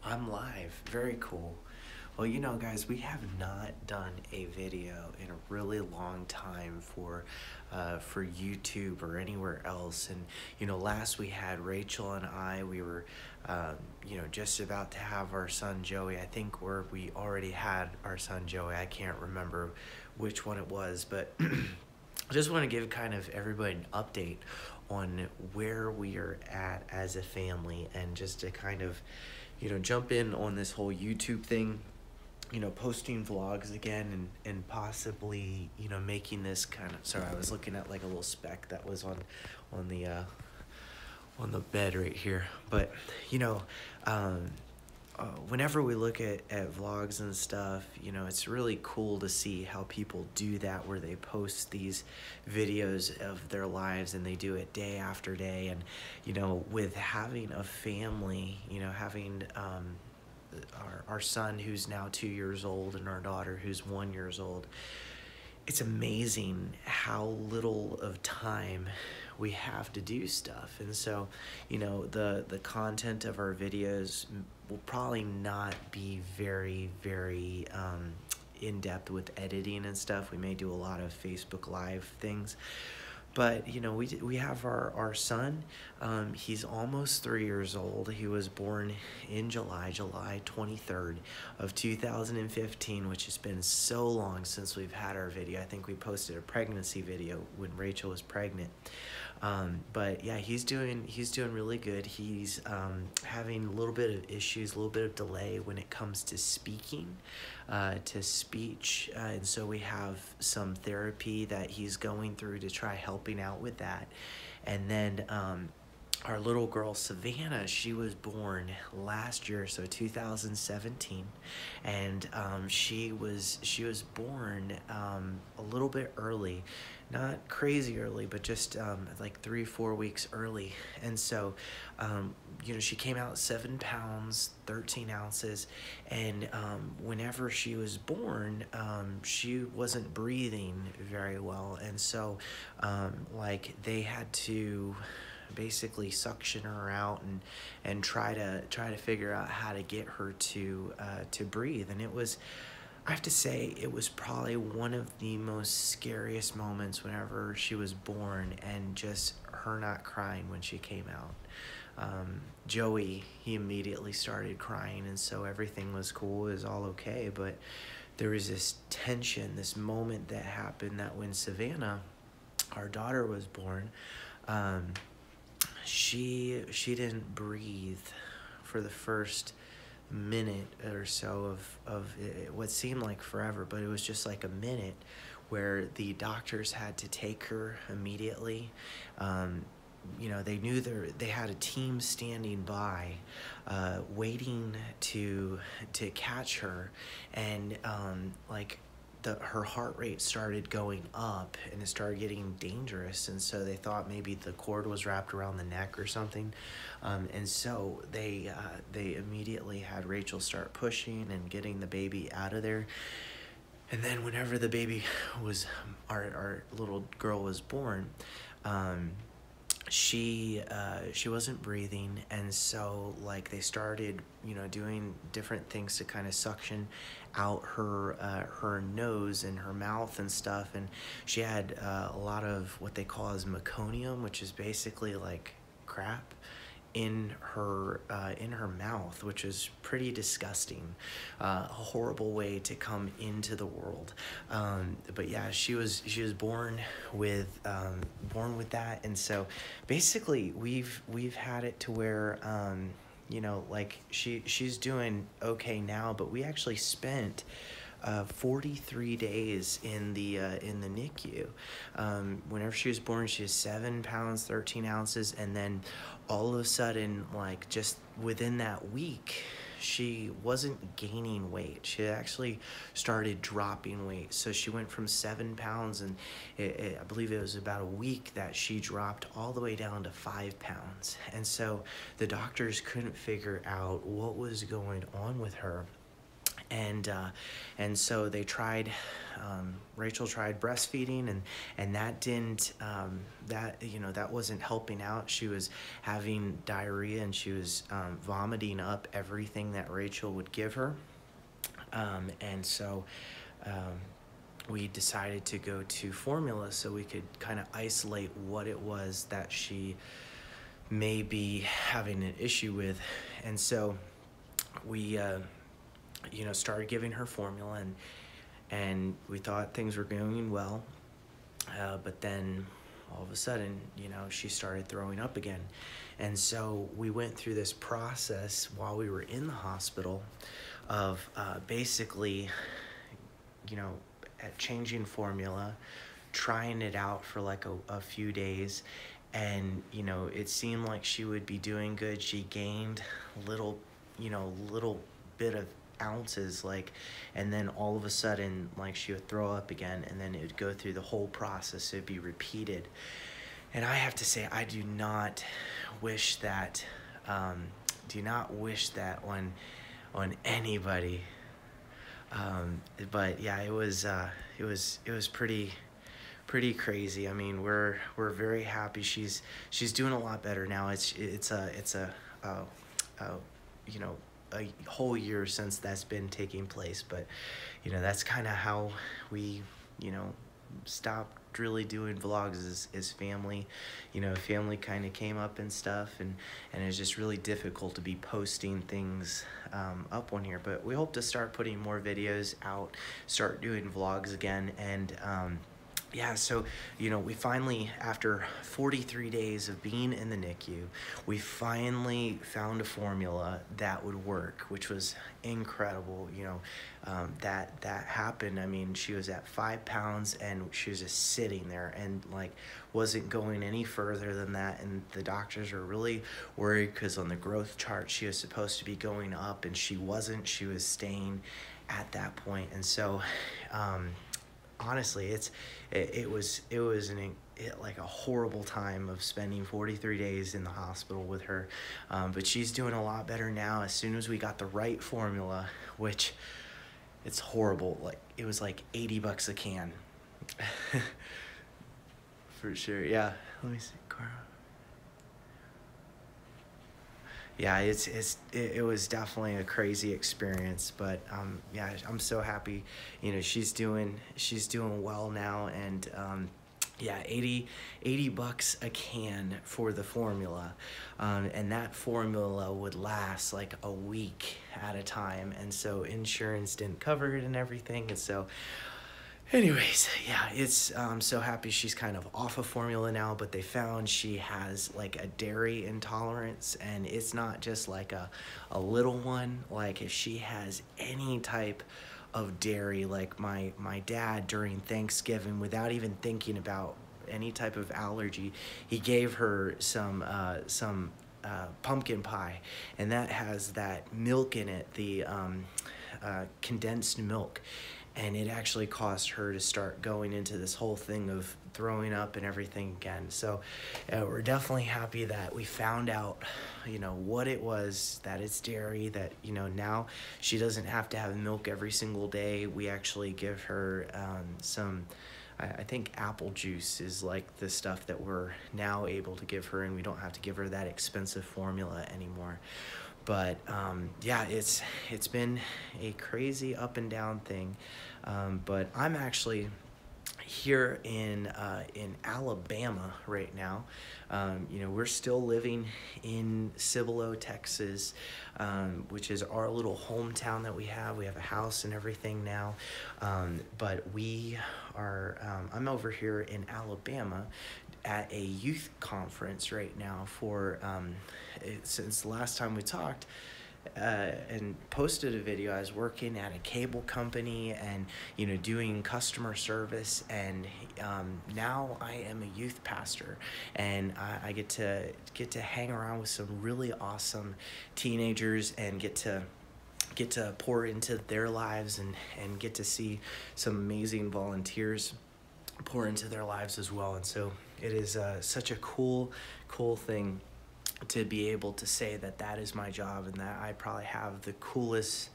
I'm live. Very cool. Well, guys, we have not done a video in a really long time for YouTube or anywhere else. And last we had Rachel and I. We were, just about to have our son Joey. I think we already had our son Joey. I can't remember which one it was, but I just want to give kind of everybody an update on where we are at as a family, and just to kind of jump in on this whole YouTube thing, posting vlogs again, and possibly, making this kind of, sorry, I was looking at like a little speck that was on the bed right here. But, whenever we look at vlogs and stuff, it's really cool to see how people do that, where they post these videos of their lives and they do it day after day. And, with having a family, having our son who's now 2 years old and our daughter who's 1 year old, it's amazing how little of time we have to do stuff. And so, the content of our videos will probably not be very, very in-depth with editing and stuff. We may do a lot of Facebook Live things. But, we have our son. He's almost 3 years old. He was born in July 23rd of 2015, which has been so long since we've had our video. I think we posted a pregnancy video when Rachel was pregnant. But yeah, he's doing really good. He's having a little bit of issues, a little bit of delay when it comes to speaking, to speech. And so we have some therapy that he's going through to try helping out with that. And then our little girl Savannah, she was born last year, so 2017, and she was born a little bit early, not crazy early, but just like 3-4 weeks early. And so she came out 7 pounds 13 ounces, and whenever she was born, she wasn't breathing very well, and so like they had to basically suction her out and try to figure out how to get her to breathe. And I have to say, it was probably one of the most scariest moments whenever she was born, and just her not crying when she came out. Joey, he immediately started crying, and so everything was cool, it was all okay. But there was this tension, this moment that happened, that when Savannah, our daughter, was born, she didn't breathe for the first minute or so of what seemed like forever, but it was just like a minute, where the doctors had to take her immediately. They knew they had a team standing by, waiting to catch her, and her heart rate started going up, and it started getting dangerous. And so they thought maybe the cord was wrapped around the neck or something. And so they immediately had Rachel start pushing and getting the baby out of there. And then whenever the baby was, our little girl was born, she wasn't breathing, and so like they started doing different things to kind of suction out her nose and her mouth and stuff. And she had a lot of what they call as meconium, which is basically like crap in her mouth, which is pretty disgusting, a horrible way to come into the world. But yeah, she was born with that. And so basically we've had it to where like she's doing okay now, but we actually spent 43 days in the NICU. Whenever she was born, she was 7 pounds 13 ounces, and then all of a sudden, like just within that week, she wasn't gaining weight. She actually started dropping weight. So she went from 7 pounds, and I believe it was about a week that she dropped all the way down to 5 pounds. And so the doctors couldn't figure out what was going on with her. and so they tried, Rachel tried breastfeeding, and that didn't, that wasn't helping out. She was having diarrhea, and she was vomiting up everything that Rachel would give her. And so we decided to go to formula so we could kind of isolate what it was that she may be having an issue with. And so we started giving her formula, and we thought things were going well, but then all of a sudden, she started throwing up again. And so we went through this process while we were in the hospital of basically, at changing formula, trying it out for like a few days, and it seemed like she would be doing good. She gained little bit of ounces, and then all of a sudden, she would throw up again, and then it would go through the whole process. It'd be repeated. And I have to say, I do not wish that on anybody. But yeah, it was pretty crazy. I mean, we're very happy. She's doing a lot better now. It's a whole year since that's been taking place, but that's kind of how we stopped really doing vlogs as family. Family kind of came up and stuff, and it's just really difficult to be posting things up on here. But we hope to start putting more videos out, start doing vlogs again, and yeah, so, we finally, after 43 days of being in the NICU, we finally found a formula that would work, which was incredible. That happened. I mean, she was at 5 pounds, and she was just sitting there and wasn't going any further than that. And the doctors were really worried because on the growth chart, she was supposed to be going up, and she wasn't. She was staying at that point. And so, honestly, it was like a horrible time of spending 43 days in the hospital with her, but she's doing a lot better now. As soon as we got the right formula, which it's horrible, it was like $80 a can. For sure. Yeah, let me see, Cara. Yeah, it was definitely a crazy experience, but yeah, I'm so happy. She's doing well now, and yeah, $80 a can for the formula, and that formula would last like a week at a time, and so insurance didn't cover it and everything, and so. Anyways, yeah, I'm so happy she's kind of off of formula now, but they found she has like a dairy intolerance, and it's not just like a little one. Like if she has any type of dairy, like my dad during Thanksgiving, without even thinking about any type of allergy, he gave her some pumpkin pie, and that has that milk in it, the condensed milk. And it actually caused her to start going into this whole thing of throwing up and everything again. So we're definitely happy that we found out, what it was, that it's dairy, that, now she doesn't have to have milk every single day. We actually give her some, I think apple juice is like the stuff that we're now able to give her, and we don't have to give her that expensive formula anymore. But yeah, it's been a crazy up and down thing. But I'm actually here in Alabama right now. We're still living in Cibolo, Texas, which is our little hometown that we have. We have a house and everything now. But we are, I'm over here in Alabama at a youth conference right now for, since the last time we talked, and posted a video. I was working at a cable company and doing customer service, and now I am a youth pastor, and I get to hang around with some really awesome teenagers and get to pour into their lives and get to see some amazing volunteers pour into their lives as well. And so it is such a cool thing to be able to say that that is my job and that I probably have the coolest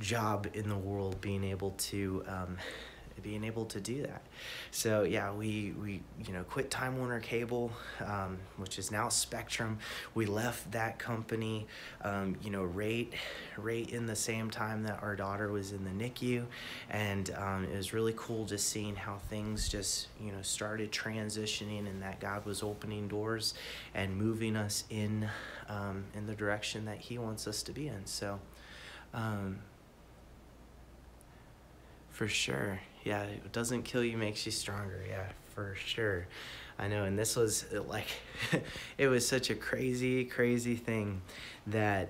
job in the world, being able to do that. So yeah, we quit Time Warner Cable, which is now Spectrum. We left that company, right in the same time that our daughter was in the NICU, and it was really cool just seeing how things just started transitioning, and that God was opening doors and moving us in the direction that He wants us to be in. So. For sure. Yeah, it doesn't kill you, makes you stronger. Yeah, for sure. I know, and this was like, it was such a crazy thing that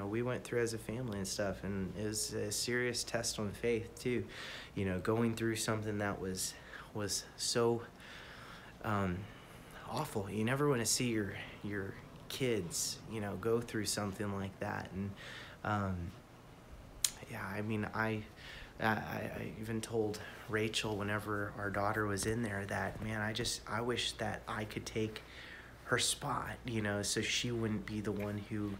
we went through as a family and stuff, and it was a serious test on faith too. Going through something that was so awful. You never want to see your kids, go through something like that, and yeah, I mean, I even told Rachel whenever our daughter was in there that, man, I wish that I could take her spot, so she wouldn't be the one who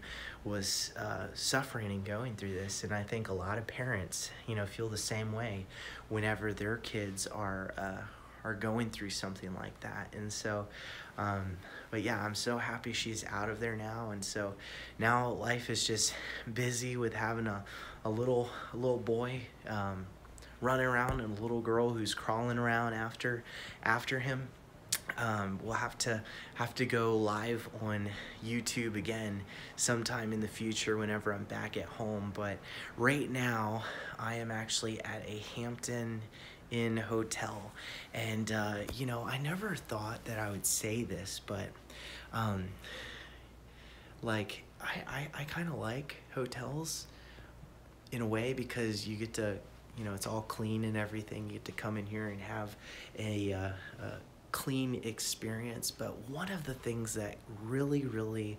was suffering and going through this. And I think a lot of parents, feel the same way whenever their kids are going through something like that. And so, but yeah, I'm so happy she's out of there now. And so now life is just busy with having a little boy running around, and a little girl who's crawling around after him. We'll have to go live on YouTube again sometime in the future whenever I'm back at home. But right now I am actually at a Hampton Inn hotel, and I never thought that I would say this, but like I kind of like hotels in a way, because you get to, it's all clean and everything. You get to come in here and have a clean experience. But one of the things that really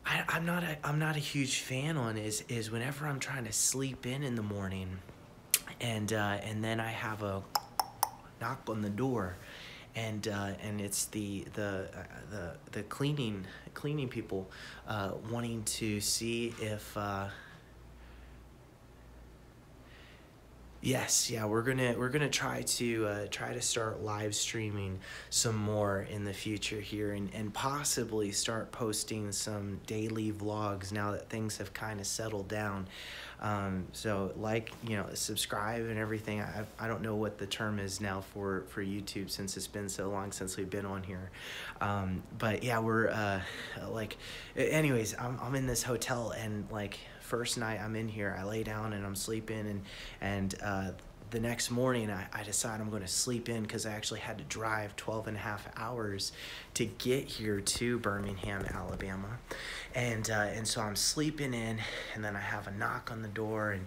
I'm not a huge fan on is whenever I'm trying to sleep in the morning, and then I have a knock on the door, and it's the cleaning people wanting to see if. Yes, yeah, we're gonna try to start live streaming some more in the future here, and possibly start posting some daily vlogs now that things have kind of settled down. So subscribe and everything. I don't know what the term is now for YouTube, since it's been so long since we've been on here. But yeah, we're anyways, I'm in this hotel, and first night I'm in here, I lay down and I'm sleeping, and the next morning I decide I'm going to sleep in, because I actually had to drive 12 and a half hours to get here to Birmingham, Alabama. And so I'm sleeping in, and then I have a knock on the door,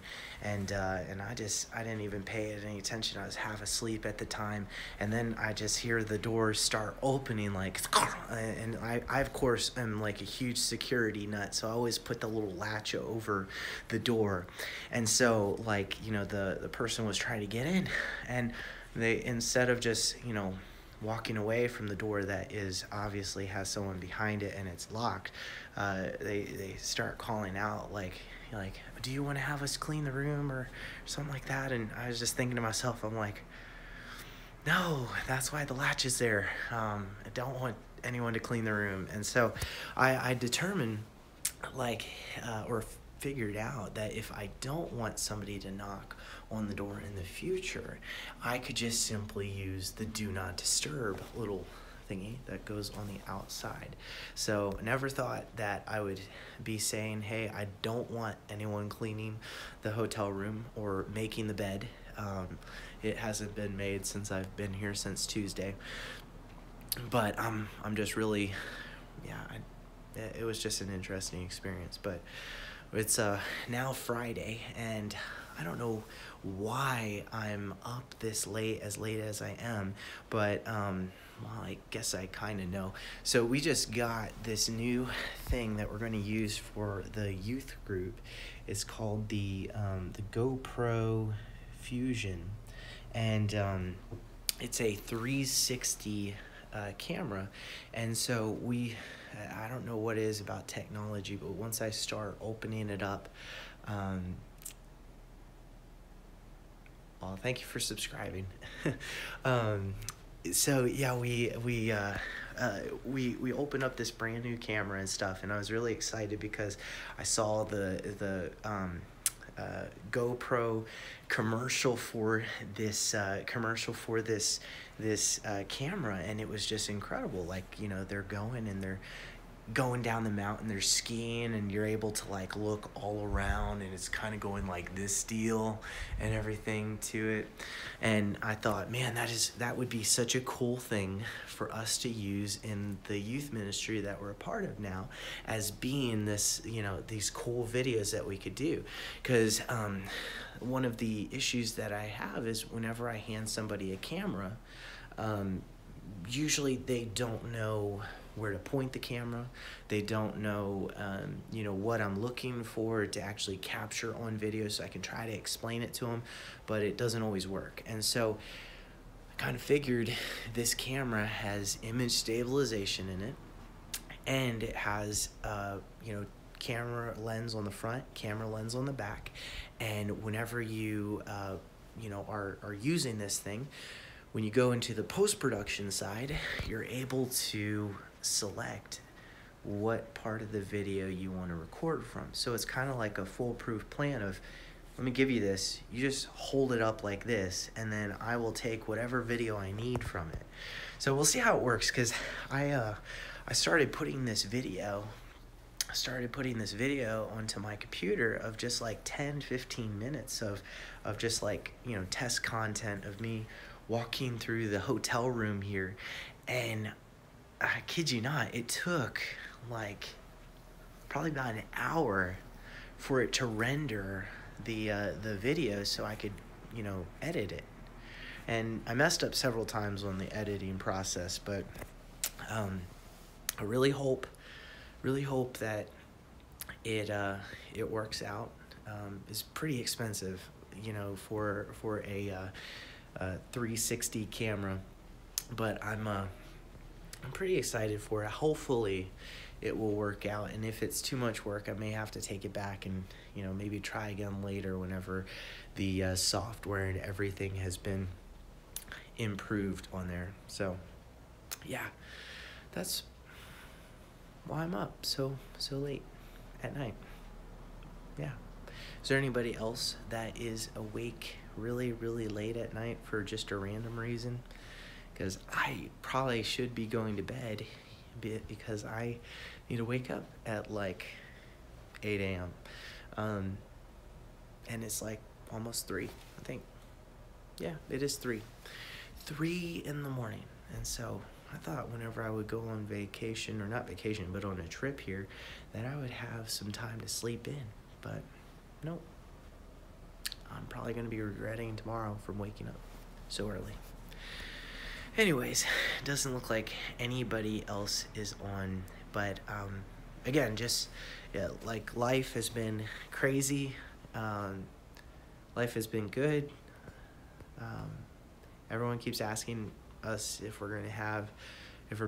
and I didn't even pay it any attention. I was half asleep at the time, and then I just hear the doors start opening, and I of course am like a huge security nut, so I always put the little latch over the door. And so the person was trying to get in, and they, instead of just walking away from the door that is obviously has someone behind it and it's locked, they start calling out like, do you want to have us clean the room or something like that? And I was just thinking to myself, I'm like, no, that's why the latch is there. I don't want anyone to clean the room. And so I determined or figured out that if I don't want somebody to knock on the door in the future, I could just simply use the do not disturb little thingy that goes on the outside. So I never thought that I would be saying, hey, I don't want anyone cleaning the hotel room or making the bed. It hasn't been made since I've been here since Tuesday. But I'm just really, it was just an interesting experience. But it's now Friday, and I don't know why I'm up this late as I am, but well, I guess I kind of know. So we just got this new thing that we're going to use for the youth group. It's called the GoPro Fusion, and it's a 360 camera. And so I don't know what it is about technology, but once I start opening it up, well, thank you for subscribing. So yeah, we opened up this brand new camera and stuff, and I was really excited because I saw the GoPro commercial for this camera, and it was just incredible. Like, you know, they're going down the mountain, they're skiing, and you're able to like look all around, and it's kind of going like this deal and everything to it. And I thought, man, that would be such a cool thing for us to use in the youth ministry that we're a part of now, as being this, you know, these cool videos that we could do. Because one of the issues that I have is whenever I hand somebody a camera, usually they don't know where to point the camera. They don't know, you know, what I'm looking for to actually capture on video, so I can try to explain it to them, but it doesn't always work. And so I kind of figured this camera has image stabilization in it, and it has, you know, camera lens on the front, camera lens on the back, and whenever you, you know, are using this thing, when you go into the post-production side, you're able to select what part of the video you want to record from. So it's kind of like a foolproof plan of, let me give you this, you just hold it up like this, and then I will take whatever video I need from it. So we'll see how it works, because I started putting this video onto my computer of just like 10-15 minutes of just like, you know, test content of me walking through the hotel room here. And I kid you not, it took like probably about an hour for it to render the video so I could, you know, edit it. And I messed up several times on the editing process, but I really hope that it works out. It's pretty expensive, you know, for a 360 camera, but I'm pretty excited for it. Hopefully it will work out, and if it's too much work, I may have to take it back and, you know, maybe try again later whenever the software and everything has been improved on there. So yeah, that's why I'm up so late at night. Yeah. Is there anybody else that is awake really late at night for just a random reason? Because I probably should be going to bed, because I need to wake up at like 8 a.m. And it's like almost 3, I think. Yeah, it is 3 in the morning. And so I thought whenever I would go on vacation, or not vacation, but on a trip here, that I would have some time to sleep in. But nope. I'm probably going to be regretting tomorrow from waking up so early. Anyways, it doesn't look like anybody else is on, but again, just, yeah, like, life has been crazy. Life has been good. Everyone keeps asking us if we're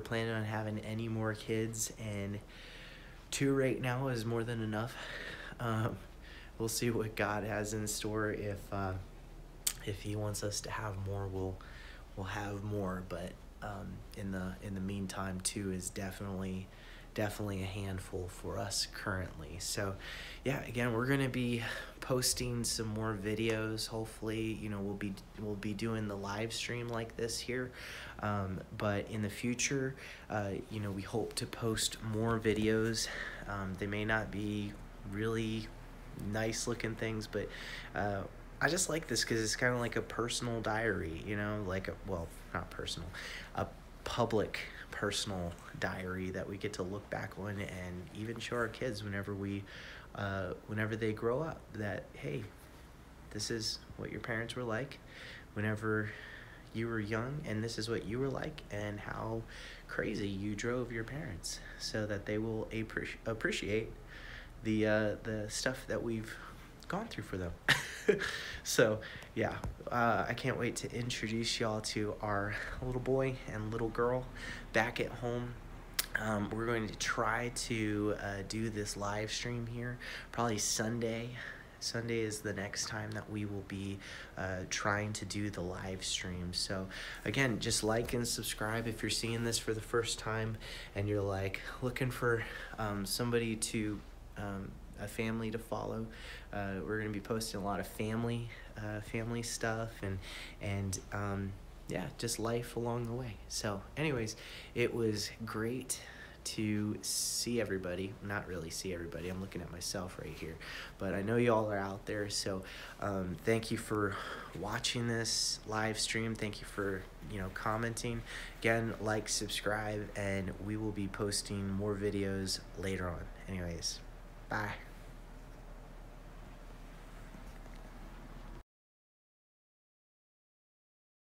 planning on having any more kids, and 2 right now is more than enough. We'll see what God has in store. If he wants us to have more, we'll have more. But in the meantime, 2 is definitely a handful for us currently. So yeah, again, we're gonna be posting some more videos. Hopefully, you know, we'll be doing the live stream like this here. But in the future, you know, we hope to post more videos. They may not be really nice looking things, but I just like this because it's kind of like a personal diary, you know, like not personal, a public personal diary that we get to look back on and even show our kids whenever they grow up, that, hey, this is what your parents were like whenever you were young, and this is what you were like, and how crazy you drove your parents, so that they will appreciate the stuff that we've gone through for them. So yeah, I can't wait to introduce y'all to our little boy and little girl back at home. We're going to try to do this live stream here probably Sunday. Sunday is the next time that we will be trying to do the live stream. So again, just like and subscribe if you're seeing this for the first time and you're like looking for somebody to a family to follow. We're going to be posting a lot of family stuff and yeah, just life along the way. So anyways, it was great to see everybody. Not really see everybody, I'm looking at myself right here, but I know y'all are out there. So thank you for watching this live stream. Thank you for commenting. Again, like, subscribe, and we will be posting more videos later on. Anyways, bye.